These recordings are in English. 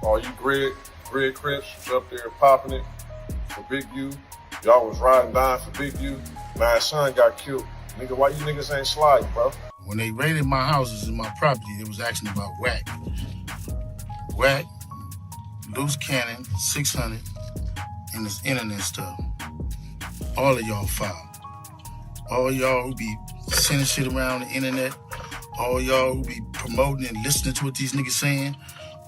All you Greg Crips was up there popping it for Big U. Y'all was riding down for Big U. My son got killed. Nigga, why you niggas ain't sliding, bro? When they raided my houses and my property, they was asking about whack. Whack, loose cannon, 600, and this internet stuff. All of y'all foul. All y'all who be sending shit around the internet, all y'all who be promoting and listening to what these niggas saying,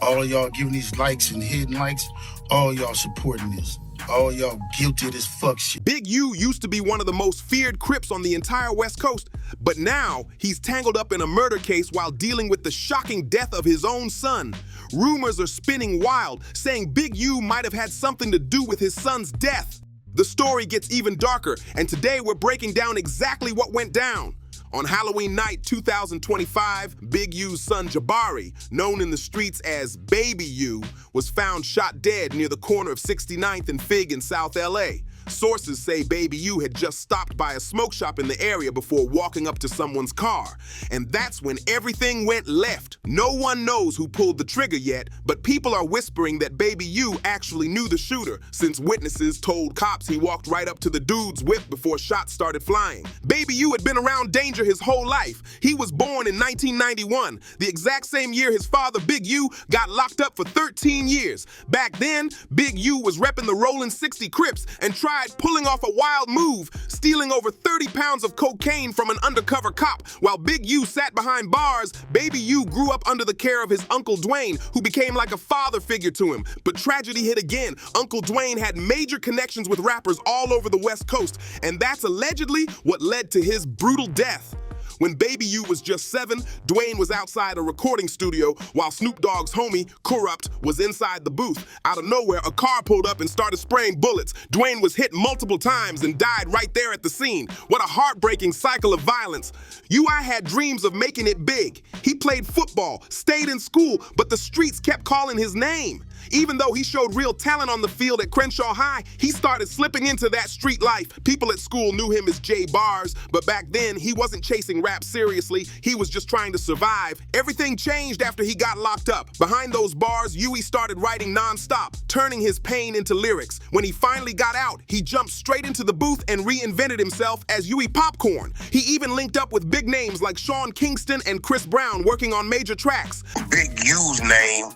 all y'all giving these likes and hidden likes, all y'all supporting this. All y'all guilty of this fuck shit. Big U used to be one of the most feared Crips on the entire West Coast, but now he's tangled up in a murder case while dealing with the shocking death of his own son. Rumors are spinning wild, saying Big U might have had something to do with his son's death. The story gets even darker, and today we're breaking down exactly what went down. On Halloween night 2025, Big U's son Jabari, known in the streets as Baby U, was found shot dead near the corner of 69th and Fig in South LA. Sources say Baby U had just stopped by a smoke shop in the area before walking up to someone's car. And that's when everything went left. No one knows who pulled the trigger yet, but people are whispering that Baby U actually knew the shooter, since witnesses told cops he walked right up to the dude's whip before shots started flying. Baby U had been around danger his whole life. He was born in 1991, the exact same year his father, Big U, got locked up for 13 years. Back then, Big U was repping the Rollin' 60 Crips and tried pulling off a wild move, stealing over 30 pounds of cocaine from an undercover cop. While Big U sat behind bars, Baby U grew up under the care of his Uncle Dwayne, who became like a father figure to him. But tragedy hit again. Uncle Dwayne had major connections with rappers all over the West Coast, and that's allegedly what led to his brutal death. When Baby U was just 7, Dwayne was outside a recording studio while Snoop Dogg's homie, Corrupt, was inside the booth. Out of nowhere, a car pulled up and started spraying bullets. Dwayne was hit multiple times and died right there at the scene. What a heartbreaking cycle of violence. UI had dreams of making it big. He played football, stayed in school, but the streets kept calling his name. Even though he showed real talent on the field at Crenshaw High, he started slipping into that street life. People at school knew him as J Bars, but back then he wasn't chasing rap seriously. He was just trying to survive. Everything changed after he got locked up. Behind those bars, Huey started writing nonstop, turning his pain into lyrics. When he finally got out, he jumped straight into the booth and reinvented himself as Huey Popcorn. He even linked up with big names like Sean Kingston and Chris Brown, working on major tracks. Big U's name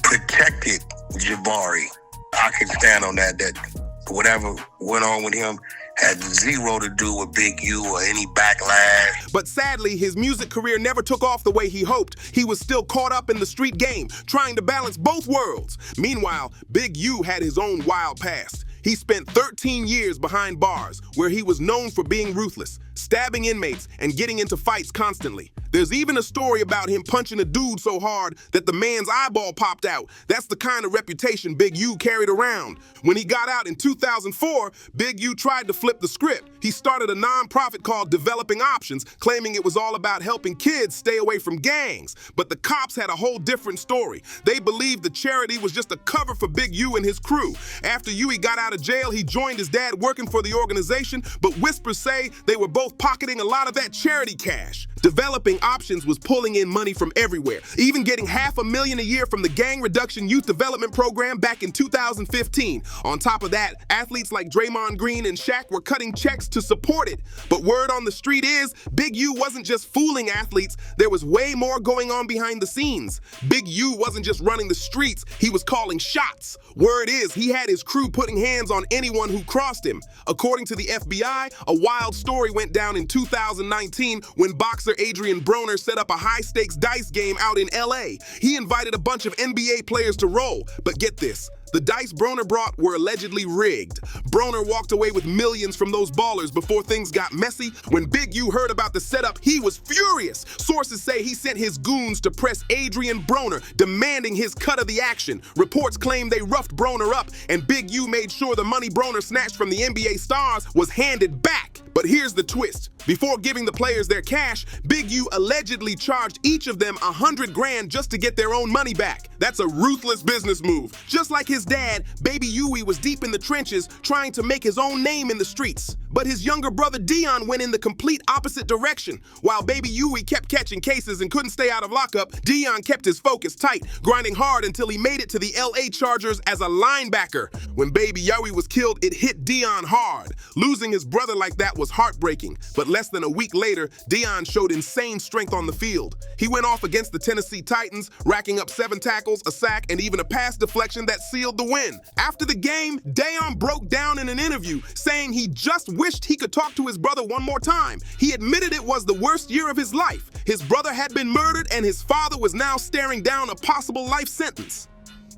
protected Jabari. I can stand on that whatever went on with him had zero to do with Big U or any backlash. But sadly, his music career never took off the way he hoped. He was still caught up in the street game, trying to balance both worlds. Meanwhile, Big U had his own wild past. He spent 13 years behind bars, where he was known for being ruthless, stabbing inmates, and getting into fights constantly. There's even a story about him punching a dude so hard that the man's eyeball popped out. That's the kind of reputation Big U carried around. When he got out in 2004, Big U tried to flip the script. He started a nonprofit called Developing Options, claiming it was all about helping kids stay away from gangs. But the cops had a whole different story. They believed the charity was just a cover for Big U and his crew. After Huey got out of jail, he joined his dad working for the organization, but whispers say they were both pocketing a lot of that charity cash. Developing Options was pulling in money from everywhere, even getting $500,000 a year from the Gang Reduction Youth Development Program back in 2015. On top of that, athletes like Draymond Green and Shaq were cutting checks to support it. But word on the street is, Big U wasn't just fooling athletes, there was way more going on behind the scenes. Big U wasn't just running the streets, he was calling shots. Word is, he had his crew putting hands on anyone who crossed him. According to the FBI, a wild story went down in 2019 when boxer Adrian Broner set up a high-stakes dice game out in LA. He invited a bunch of NBA players to roll, but get this. The dice Broner brought were allegedly rigged. Broner walked away with millions from those ballers before things got messy. When Big U heard about the setup, he was furious. Sources say he sent his goons to press Adrian Broner, demanding his cut of the action. Reports claim they roughed Broner up, and Big U made sure the money Broner snatched from the NBA stars was handed back. But here's the twist. Before giving the players their cash, Big U allegedly charged each of them $100 grand just to get their own money back. That's a ruthless business move. Just like his dad, Baby Huey was deep in the trenches trying to make his own name in the streets. But his younger brother Dion went in the complete opposite direction. While baby Huey kept catching cases and couldn't stay out of lockup, Dion kept his focus tight, grinding hard until he made it to the LA Chargers as a linebacker. When baby Huey was killed, it hit Dion hard. Losing his brother like that was heartbreaking, but less than a week later, Dion showed insane strength on the field. He went off against the Tennessee Titans, racking up 7 tackles, a sack, and even a pass deflection that sealed the win. After the game, Dion broke down in an interview, saying he just wished he could talk to his brother one more time. He admitted it was the worst year of his life. His brother had been murdered and his father was now staring down a possible life sentence.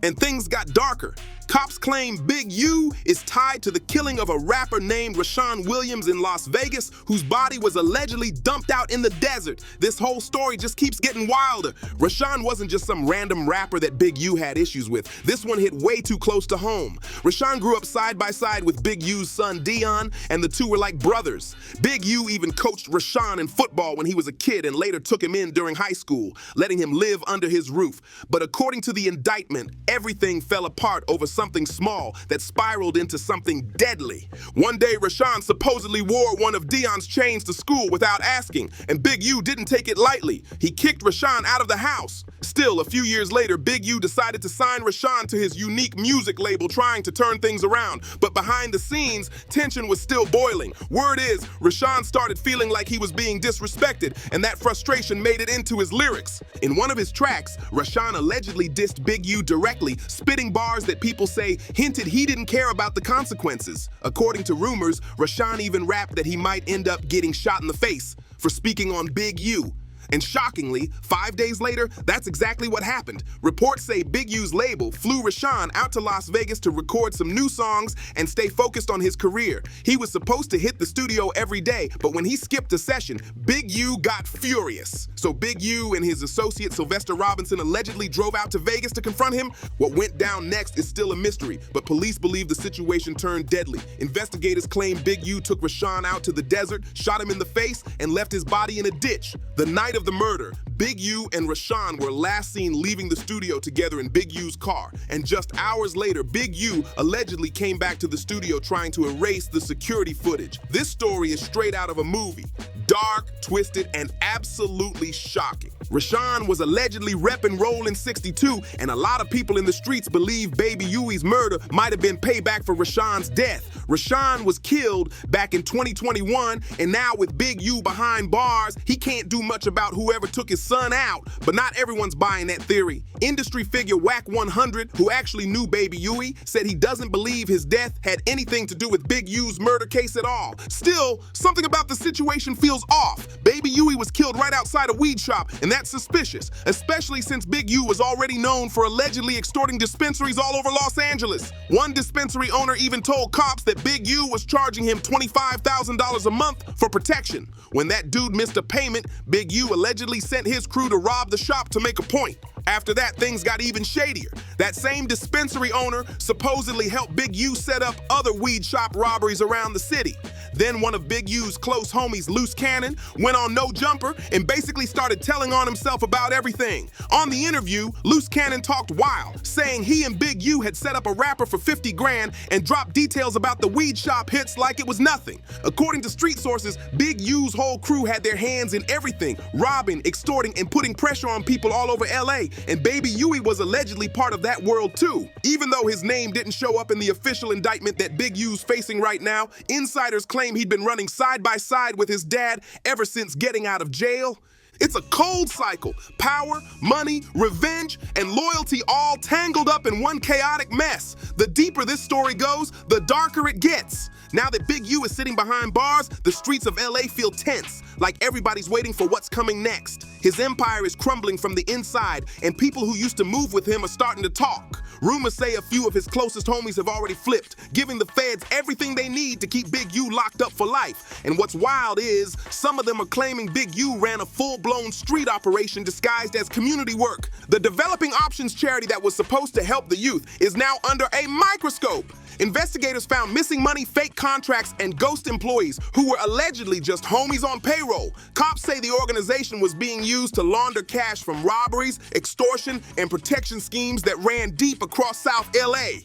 And things got darker. Cops claim Big U is tied to the killing of a rapper named Rashan Williams in Las Vegas, whose body was allegedly dumped out in the desert. This whole story just keeps getting wilder. Rashan wasn't just some random rapper that Big U had issues with. This one hit way too close to home. Rashan grew up side by side with Big U's son Dion, and the two were like brothers. Big U even coached Rashan in football when he was a kid and later took him in during high school, letting him live under his roof. But according to the indictment, everything fell apart over something small that spiraled into something deadly. One day, Rashan supposedly wore one of Dion's chains to school without asking, and Big U didn't take it lightly. He kicked Rashan out of the house. Still, a few years later, Big U decided to sign Rashan to his unique music label, trying to turn things around. But behind the scenes, tension was still boiling. Word is, Rashan started feeling like he was being disrespected, and that frustration made it into his lyrics. In one of his tracks, Rashan allegedly dissed Big U directly, spitting bars that people say hinted he didn't care about the consequences. According to rumors, Rashan even rapped that he might end up getting shot in the face for speaking on Big U. And shockingly, 5 days later, that's exactly what happened. Reports say Big U's label flew Rashan out to Las Vegas to record some new songs and stay focused on his career. He was supposed to hit the studio every day, but when he skipped a session, Big U got furious. So Big U and his associate Sylvester Robinson allegedly drove out to Vegas to confront him. What went down next is still a mystery, but police believe the situation turned deadly. Investigators claim Big U took Rashan out to the desert, shot him in the face, and left his body in a ditch. The night of the murder, Big U and Rashan were last seen leaving the studio together in Big U's car, and just hours later, Big U allegedly came back to the studio trying to erase the security footage. This story is straight out of a movie. Dark, twisted, and absolutely shocking. Rashan was allegedly repping Rollin' 62, and a lot of people in the streets believe Baby Huey's murder might have been payback for Rashan's death. Rashan was killed back in 2021, and now with Big U behind bars, he can't do much about whoever took his son out, but not everyone's buying that theory. Industry figure Whack 100, who actually knew Baby Huey, said he doesn't believe his death had anything to do with Big U's murder case at all. Still, something about the situation feels off. Baby Huey was killed right outside a weed shop, and that's suspicious, especially since Big U was already known for allegedly extorting dispensaries all over Los Angeles. One dispensary owner even told cops that Big U was charging him $25,000 a month for protection. When that dude missed a payment, Big U allegedly sent his crew to rob the shop to make a point. After that, things got even shadier. That same dispensary owner supposedly helped Big U set up other weed shop robberies around the city. Then one of Big U's close homies, Loose Cannon, went on No Jumper and basically started telling on himself about everything. On the interview, Loose Cannon talked wild, saying he and Big U had set up a rapper for 50 grand and dropped details about the weed shop hits like it was nothing. According to street sources, Big U's whole crew had their hands in everything, robbing, extorting, and putting pressure on people all over LA. And Baby Huey was allegedly part of that world too. Even though his name didn't show up in the official indictment that Big U's facing right now, insiders claim he'd been running side by side with his dad ever since getting out of jail. It's a cold cycle. Power, money, revenge, and loyalty all tangled up in one chaotic mess. The deeper this story goes, the darker it gets. Now that Big U is sitting behind bars, the streets of LA feel tense, like everybody's waiting for what's coming next. His empire is crumbling from the inside, and people who used to move with him are starting to talk. Rumors say a few of his closest homies have already flipped, giving the feds everything they need to keep Big U locked up for life. And what's wild is, some of them are claiming Big U ran a full-blown street operation disguised as community work. The Developing Options charity that was supposed to help the youth is now under a microscope. Investigators found missing money, fake contracts, and ghost employees who were allegedly just homies on payroll. Cops say the organization was being used to launder cash from robberies, extortion, and protection schemes that ran deep across South LA.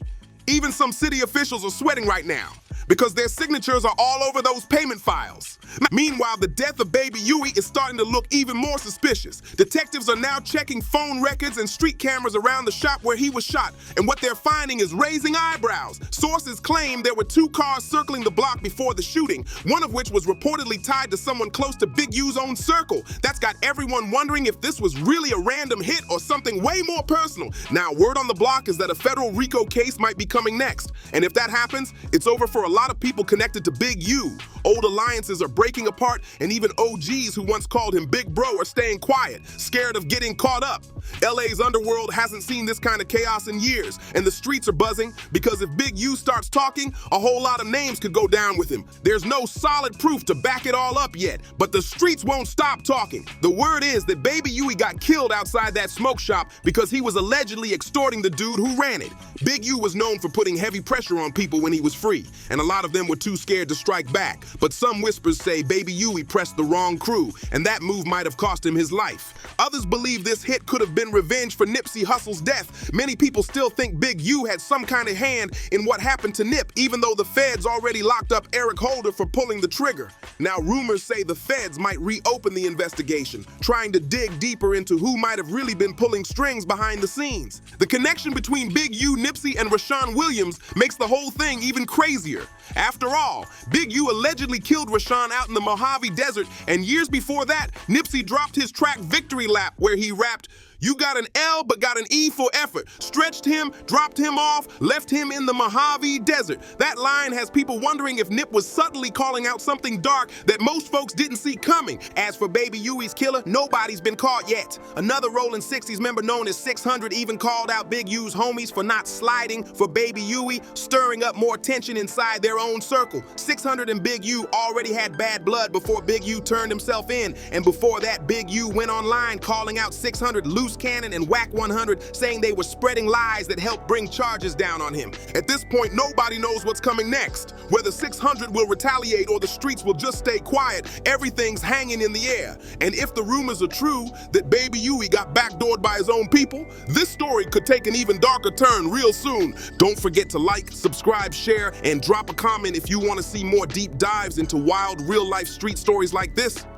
Even some city officials are sweating right now. because their signatures are all over those payment files. Meanwhile, the death of Baby Huey is starting to look even more suspicious. Detectives are now checking phone records and street cameras around the shop where he was shot, and what they're finding is raising eyebrows. Sources claim there were 2 cars circling the block before the shooting, one of which was reportedly tied to someone close to Big U's own circle. That's got everyone wondering if this was really a random hit or something way more personal. Now, word on the block is that a federal RICO case might be coming next, and if that happens, it's over for a lot of people connected to Big U. Old alliances are breaking apart, and even OGs who once called him Big Bro are staying quiet, scared of getting caught up. LA's underworld hasn't seen this kind of chaos in years, and the streets are buzzing because if Big U starts talking, a whole lot of names could go down with him. There's no solid proof to back it all up yet, but the streets won't stop talking. The word is that Baby Huey got killed outside that smoke shop because he was allegedly extorting the dude who ran it. Big U was known for putting heavy pressure on people when he was free, and a lot of them were too scared to strike back. But some whispers say Baby Huey pressed the wrong crew, and that move might have cost him his life. Others believe this hit could have been revenge for Nipsey Hussle's death. Many people still think Big U had some kind of hand in what happened to Nip, even though the feds already locked up Eric Holder for pulling the trigger. Now, rumors say the feds might reopen the investigation, trying to dig deeper into who might have really been pulling strings behind the scenes. The connection between Big U, Nipsey, and Rashan Williams makes the whole thing even crazier. After all, Big U allegedly killed Rashan out in the Mojave Desert, and years before that, Nipsey dropped his track Victory Lap, where he rapped, "You got an L but got an E for effort. Stretched him, dropped him off, left him in the Mojave Desert." That line has people wondering if Nip was subtly calling out something dark that most folks didn't see coming. As for Baby Huey's killer, nobody's been caught yet. Another Rolling 60s member known as 600 even called out Big U's homies for not sliding for Baby Huey, stirring up more tension inside their own circle. 600 and Big U already had bad blood before Big U turned himself in, and before that, Big U went online calling out 600 Loose Cannon and Whack 100, saying they were spreading lies that helped bring charges down on him. At this point, nobody knows what's coming next. Whether 600 will retaliate or the streets will just stay quiet, everything's hanging in the air. And if the rumors are true that Baby Huey got backdoored by his own people, this story could take an even darker turn real soon. Don't forget to like, subscribe, share, and drop a comment if you want to see more deep dives into wild, real-life street stories like this.